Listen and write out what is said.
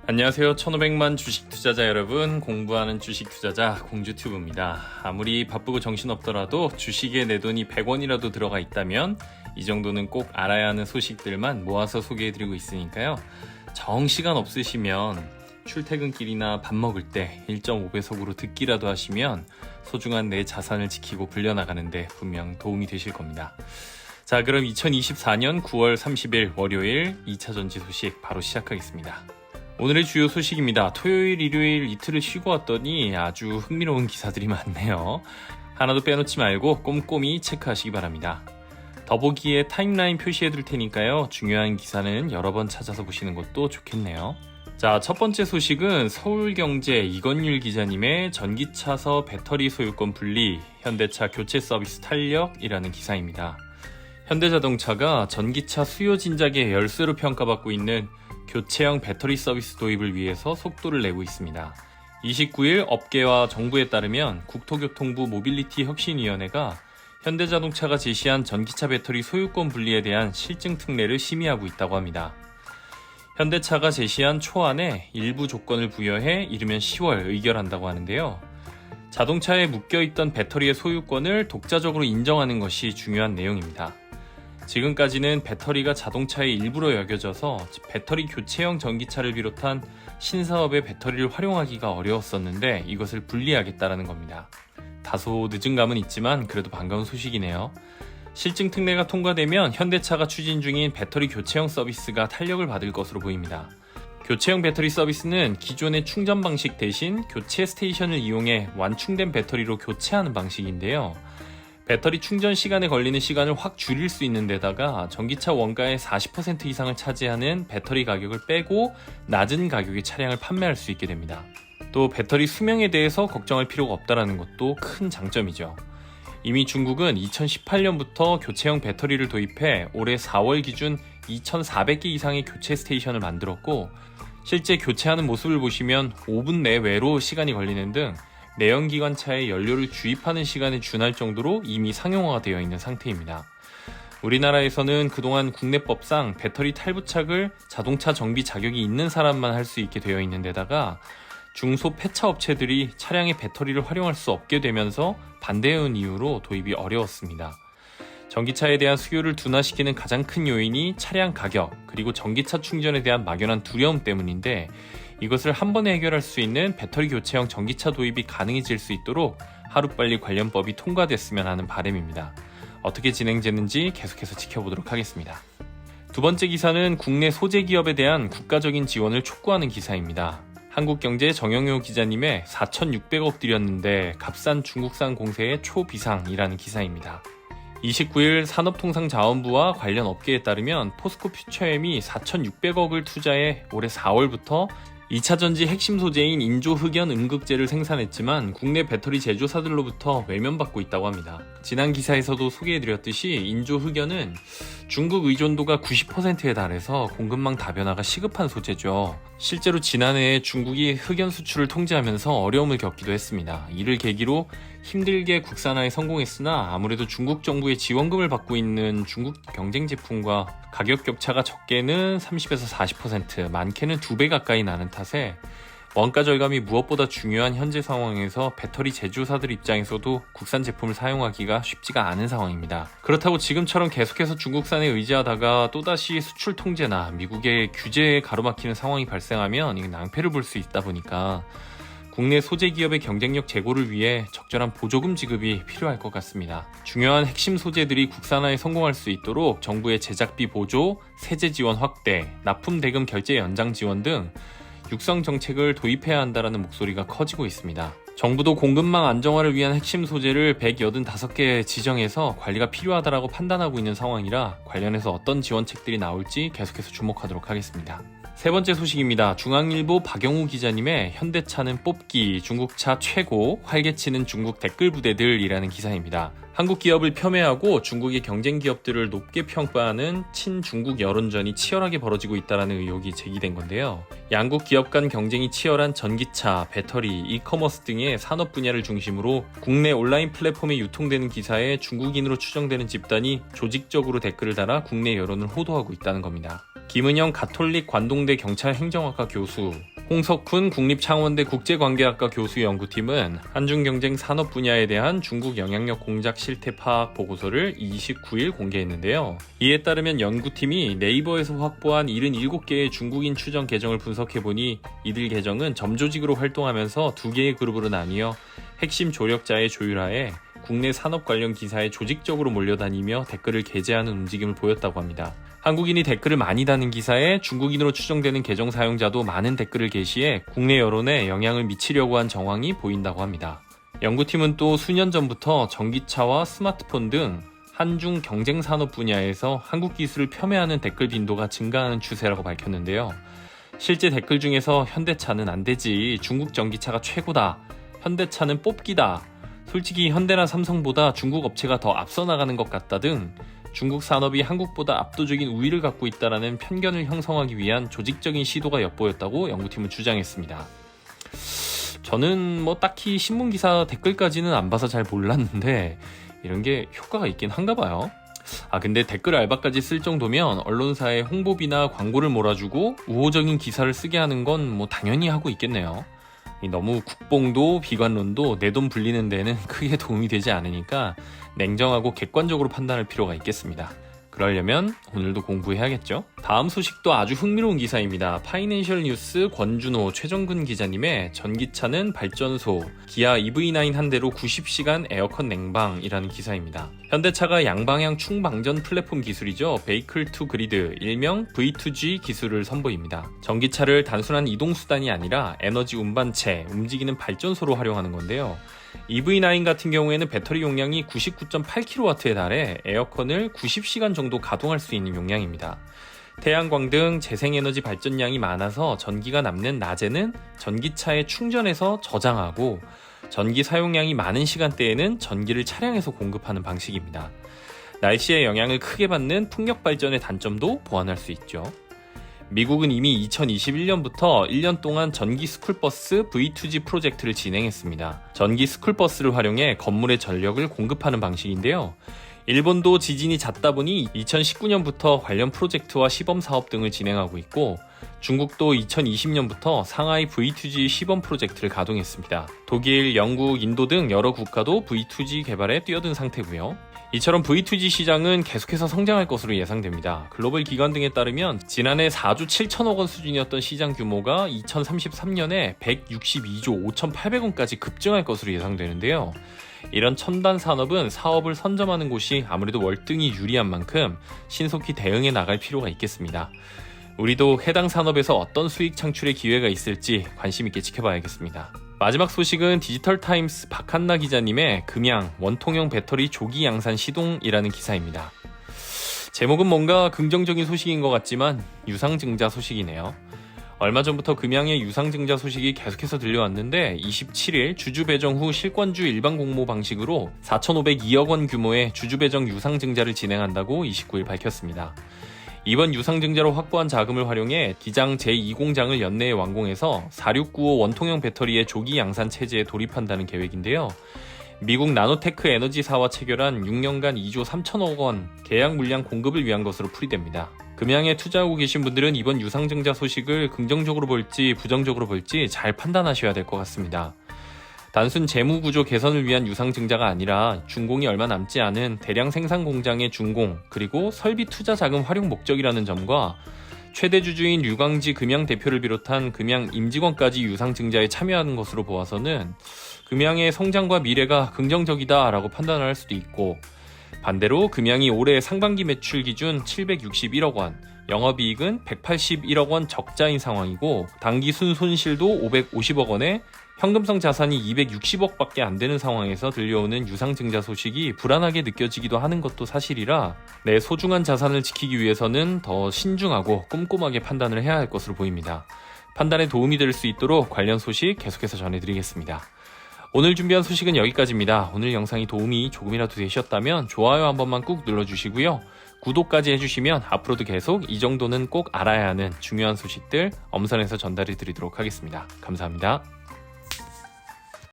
안녕하세요. 1500만 주식 투자자 여러분, 공부하는 주식 투자자 공주튜브입니다. 아무리 바쁘고 정신없더라도 주식에 내 돈이 100원이라도 들어가 있다면 이 정도는 꼭 알아야 하는 소식들만 모아서 소개해드리고 있으니까요. 정시간 없으시면 출퇴근길이나 밥 먹을 때 1.5배속으로 듣기라도 하시면 소중한 내 자산을 지키고 불려나가는데 분명 도움이 되실 겁니다. 자, 그럼 2024년 9월 30일 월요일 2차 전지 소식 바로 시작하겠습니다. 오늘의 주요 소식입니다. 토요일, 일요일 이틀을 쉬고 왔더니 아주 흥미로운 기사들이 많네요. 하나도 빼놓지 말고 꼼꼼히 체크하시기 바랍니다. 더보기에 타임라인 표시해 둘 테니까요. 중요한 기사는 여러 번 찾아서 보시는 것도 좋겠네요. 자, 첫 번째 소식은 서울경제 이건율 기자님의 전기차서 배터리 소유권 분리, 현대차 교체 서비스 탄력이라는 기사입니다. 현대자동차가 전기차 수요 진작의 열쇠로 평가받고 있는 교체형 배터리 서비스 도입을 위해서 속도를 내고 있습니다. 29일 업계와 정부에 따르면 국토교통부 모빌리티 혁신위원회가 현대자동차가 제시한 전기차 배터리 소유권 분리에 대한 실증 특례를 심의하고 있다고 합니다. 현대차가 제시한 초안에 일부 조건을 부여해 이르면 10월 의결한다고 하는데요. 자동차에 묶여있던 배터리의 소유권을 독자적으로 인정하는 것이 중요한 내용입니다. 지금까지는 배터리가 자동차의 일부로 여겨져서 배터리 교체형 전기차를 비롯한 신사업의 배터리를 활용하기가 어려웠었는데 이것을 분리하겠다라는 겁니다. 다소 늦은 감은 있지만 그래도 반가운 소식이네요. 실증 특례가 통과되면 현대차가 추진 중인 배터리 교체형 서비스가 탄력을 받을 것으로 보입니다. 교체형 배터리 서비스는 기존의 충전 방식 대신 교체 스테이션을 이용해 완충된 배터리로 교체하는 방식인데요. 배터리 충전 시간에 걸리는 시간을 확 줄일 수 있는 데다가 전기차 원가의 40% 이상을 차지하는 배터리 가격을 빼고 낮은 가격의 차량을 판매할 수 있게 됩니다. 또 배터리 수명에 대해서 걱정할 필요가 없다는 것도 큰 장점이죠. 이미 중국은 2018년부터 교체형 배터리를 도입해 올해 4월 기준 2,400개 이상의 교체 스테이션을 만들었고 실제 교체하는 모습을 보시면 5분 내외로 시간이 걸리는 등 내연기관차에 연료를 주입하는 시간에 준할 정도로 이미 상용화가 되어 있는 상태입니다. 우리나라에서는 그동안 국내법상 배터리 탈부착을 자동차 정비 자격이 있는 사람만 할 수 있게 되어 있는 데다가 중소 폐차 업체들이 차량의 배터리를 활용할 수 없게 되면서 반대해온 이유로 도입이 어려웠습니다. 전기차에 대한 수요를 둔화시키는 가장 큰 요인이 차량 가격 그리고 전기차 충전에 대한 막연한 두려움 때문인데 이것을 한 번에 해결할 수 있는 배터리 교체형 전기차 도입이 가능해질 수 있도록 하루빨리 관련법이 통과됐으면 하는 바람입니다. 어떻게 진행되는지 계속해서 지켜보도록 하겠습니다. 두 번째 기사는 국내 소재 기업에 대한 국가적인 지원을 촉구하는 기사입니다. 한국경제 정영효 기자님의 4,600억 들였는데 값싼 중국산 공세의 초비상이라는 기사입니다. 29일 산업통상자원부와 관련 업계에 따르면 포스코 퓨처엠이 4,600억을 투자해 올해 4월부터 2차 전지 핵심 소재인 인조흑연 음극재를 생산했지만 국내 배터리 제조사들로부터 외면받고 있다고 합니다. 지난 기사에서도 소개해드렸듯이 인조흑연은 중국 의존도가 90%에 달해서 공급망 다변화가 시급한 소재죠. 실제로 지난해에 중국이 흑연 수출을 통제하면서 어려움을 겪기도 했습니다. 이를 계기로 힘들게 국산화에 성공했으나 아무래도 중국 정부의 지원금을 받고 있는 중국 경쟁 제품과 가격 격차가 적게는 30에서 40%, 많게는 2배 가까이 나는 탓에 원가 절감이 무엇보다 중요한 현재 상황에서 배터리 제조사들 입장에서도 국산 제품을 사용하기가 쉽지가 않은 상황입니다. 그렇다고 지금처럼 계속해서 중국산에 의지하다가 또다시 수출 통제나 미국의 규제에 가로막히는 상황이 발생하면 이게 낭패를 볼 수 있다 보니까 국내 소재 기업의 경쟁력 제고를 위해 적절한 보조금 지급이 필요할 것 같습니다. 중요한 핵심 소재들이 국산화에 성공할 수 있도록 정부의 제작비 보조, 세제 지원 확대, 납품 대금 결제 연장 지원 등 육성 정책을 도입해야 한다는 목소리가 커지고 있습니다. 정부도 공급망 안정화를 위한 핵심 소재를 185개 지정해서 관리가 필요하다고 판단하고 있는 상황이라 관련해서 어떤 지원책들이 나올지 계속해서 주목하도록 하겠습니다. 세 번째 소식입니다. 중앙일보 박영우 기자님의 현대차는 뽑기, 중국차 최고, 활개치는 중국 댓글 부대들이라는 기사입니다. 한국 기업을 폄훼하고 중국의 경쟁 기업들을 높게 평가하는 친중국 여론전이 치열하게 벌어지고 있다는 의혹이 제기된 건데요. 양국 기업 간 경쟁이 치열한 전기차, 배터리, 이커머스 등의 산업 분야를 중심으로 국내 온라인 플랫폼에 유통되는 기사에 중국인으로 추정되는 집단이 조직적으로 댓글을 달아 국내 여론을 호도하고 있다는 겁니다. 김은영 가톨릭 관동대 경찰 행정학과 교수, 홍석훈 국립창원대 국제관계학과 교수 연구팀은 한중경쟁 산업 분야에 대한 중국 영향력 공작 실태 파악 보고서를 29일 공개했는데요. 이에 따르면 연구팀이 네이버에서 확보한 77개의 중국인 추정 계정을 분석해보니 이들 계정은 점조직으로 활동하면서 2개의 그룹으로 나뉘어 핵심 조력자의 조율하에 국내 산업 관련 기사에 조직적으로 몰려다니며 댓글을 게재하는 움직임을 보였다고 합니다. 한국인이 댓글을 많이 다는 기사에 중국인으로 추정되는 계정 사용자도 많은 댓글을 게시해 국내 여론에 영향을 미치려고 한 정황이 보인다고 합니다. 연구팀은 또 수년 전부터 전기차와 스마트폰 등 한중 경쟁 산업 분야에서 한국 기술을 폄훼하는 댓글 빈도가 증가하는 추세라고 밝혔는데요. 실제 댓글 중에서 현대차는 안 되지, 중국 전기차가 최고다, 현대차는 뽑기다, 솔직히 현대나 삼성보다 중국 업체가 더 앞서 나가는 것 같다 등 중국 산업이 한국보다 압도적인 우위를 갖고 있다는 편견을 형성하기 위한 조직적인 시도가 엿보였다고 연구팀은 주장했습니다. 저는 딱히 신문기사 댓글까지는 안 봐서 잘 몰랐는데 이런 게 효과가 있긴 한가 봐요. 근데 댓글 알바까지 쓸 정도면 언론사에 홍보비나 광고를 몰아주고 우호적인 기사를 쓰게 하는 건 당연히 하고 있겠네요. 너무 국뽕도 비관론도 내 돈 불리는 데는 크게 도움이 되지 않으니까 냉정하고 객관적으로 판단할 필요가 있겠습니다. 그러려면 오늘도 공부해야겠죠? 다음 소식도 아주 흥미로운 기사입니다. 파이낸셜 뉴스 권준호, 최정근 기자님의 전기차는 발전소, 기아 EV9 한 대로 90시간 에어컨 냉방이라는 기사입니다. 현대차가 양방향 충방전 플랫폼 기술이죠. 베이클 투 그리드, 일명 V2G 기술을 선보입니다. 전기차를 단순한 이동수단이 아니라 에너지 운반체, 움직이는 발전소로 활용하는 건데요. EV9 같은 경우에는 배터리 용량이 99.8kW에 달해 에어컨을 90시간 정도 가동할 수 있는 용량입니다. 태양광 등 재생에너지 발전량이 많아서 전기가 남는 낮에는 전기차에 충전해서 저장하고 전기 사용량이 많은 시간대에는 전기를 차량에서 공급하는 방식입니다. 날씨의 영향을 크게 받는 풍력 발전의 단점도 보완할 수 있죠. 미국은 이미 2021년부터 1년 동안 전기 스쿨버스 V2G 프로젝트를 진행했습니다. 전기 스쿨버스를 활용해 건물에 전력을 공급하는 방식인데요. 일본도 지진이 잦다 보니 2019년부터 관련 프로젝트와 시범 사업 등을 진행하고 있고, 중국도 2020년부터 상하이 V2G 시범 프로젝트를 가동했습니다. 독일, 영국, 인도 등 여러 국가도 V2G 개발에 뛰어든 상태고요. 이처럼 V2G 시장은 계속해서 성장할 것으로 예상됩니다. 글로벌 기관 등에 따르면 지난해 4조 7천억 원 수준이었던 시장 규모가 2033년에 162조 5,800원까지 급증할 것으로 예상되는데요. 이런 첨단 산업은 사업을 선점하는 곳이 아무래도 월등히 유리한 만큼 신속히 대응해 나갈 필요가 있겠습니다. 우리도 해당 산업에서 어떤 수익 창출의 기회가 있을지 관심 있게 지켜봐야겠습니다. 마지막 소식은 디지털타임스 박한나 기자님의 금양 원통형 배터리 조기 양산 시동이라는 기사입니다. 제목은 뭔가 긍정적인 소식인 것 같지만 유상증자 소식이네요. 얼마 전부터 금양의 유상증자 소식이 계속해서 들려왔는데 27일 주주 배정 후 실권주 일반 공모 방식으로 4,502억 원 규모의 주주 배정 유상증자를 진행한다고 29일 밝혔습니다. 이번 유상증자로 확보한 자금을 활용해 기장 제2공장을 연내에 완공해서 4695 원통형 배터리의 조기 양산 체제에 돌입한다는 계획인데요. 미국 나노테크 에너지사와 체결한 6년간 2조 3천억 원 계약 물량 공급을 위한 것으로 풀이됩니다. 금양에 투자하고 계신 분들은 이번 유상증자 소식을 긍정적으로 볼지 부정적으로 볼지 잘 판단하셔야 될 것 같습니다. 단순 재무구조 개선을 위한 유상증자가 아니라 준공이 얼마 남지 않은 대량 생산 공장의 준공, 그리고 설비 투자 자금 활용 목적이라는 점과 최대 주주인 류광지 금양 대표를 비롯한 금양 임직원까지 유상증자에 참여하는 것으로 보아서는 금양의 성장과 미래가 긍정적이다라고 판단을 할 수도 있고, 반대로 금양이 올해 상반기 매출 기준 761억 원, 영업이익은 181억 원 적자인 상황이고 당기 순손실도 550억 원에 현금성 자산이 260억 밖에 안 되는 상황에서 들려오는 유상증자 소식이 불안하게 느껴지기도 하는 것도 사실이라 내 소중한 자산을 지키기 위해서는 더 신중하고 꼼꼼하게 판단을 해야 할 것으로 보입니다. 판단에 도움이 될 수 있도록 관련 소식 계속해서 전해드리겠습니다. 오늘 준비한 소식은 여기까지입니다. 오늘 영상이 도움이 조금이라도 되셨다면 좋아요 한 번만 꾹 눌러주시고요. 구독까지 해주시면 앞으로도 계속 이 정도는 꼭 알아야 하는 중요한 소식들 엄선해서 전달해 드리도록 하겠습니다. 감사합니다.